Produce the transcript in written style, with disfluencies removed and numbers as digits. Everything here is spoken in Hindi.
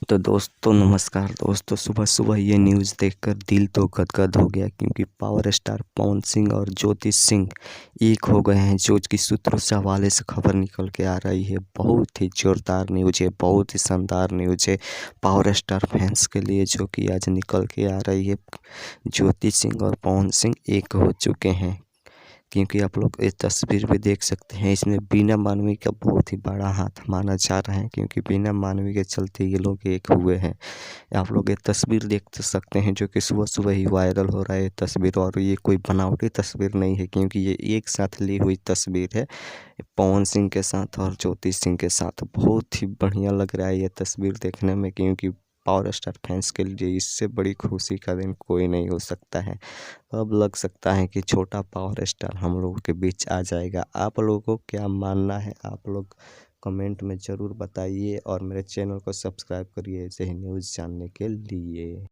तो दोस्तों नमस्कार दोस्तों, सुबह सुबह ये न्यूज़ देखकर दिल तो गदगद हो गया क्योंकि पावर स्टार पवन सिंह और ज्योति सिंह एक हो गए हैं। जो कि सूत्रों से हवाले से खबर निकल के आ रही है। बहुत ही जोरदार न्यूज़ है, बहुत ही शानदार न्यूज़ है पावर स्टार फैंस के लिए, जो कि आज निकल के आ रही है। ज्योति सिंह और पवन सिंह एक हो चुके हैं क्योंकि आप लोग ये तस्वीर भी देख सकते हैं। इसमें बीना मानवी का बहुत ही बड़ा हाथ माना जा रहा है क्योंकि बीना मानवी के चलते ये लोग एक हुए हैं। आप लोग ये तस्वीर देख सकते हैं जो कि सुबह सुबह ही वायरल हो रहा है ये तस्वीर, और ये कोई बनावटी तस्वीर नहीं है क्योंकि ये एक साथ ली हुई तस्वीर है पवन सिंह के साथ और ज्योति सिंह के साथ। बहुत ही बढ़िया लग रहा है ये तस्वीर देखने में क्योंकि पावर स्टार फैंस के लिए इससे बड़ी खुशी का दिन कोई नहीं हो सकता है। अब लग सकता है कि छोटा पावर स्टार हम लोगों के बीच आ जाएगा। आप लोगों को क्या मानना है, आप लोग कमेंट में ज़रूर बताइए और मेरे चैनल को सब्सक्राइब करिए ऐसे ही न्यूज़ जानने के लिए।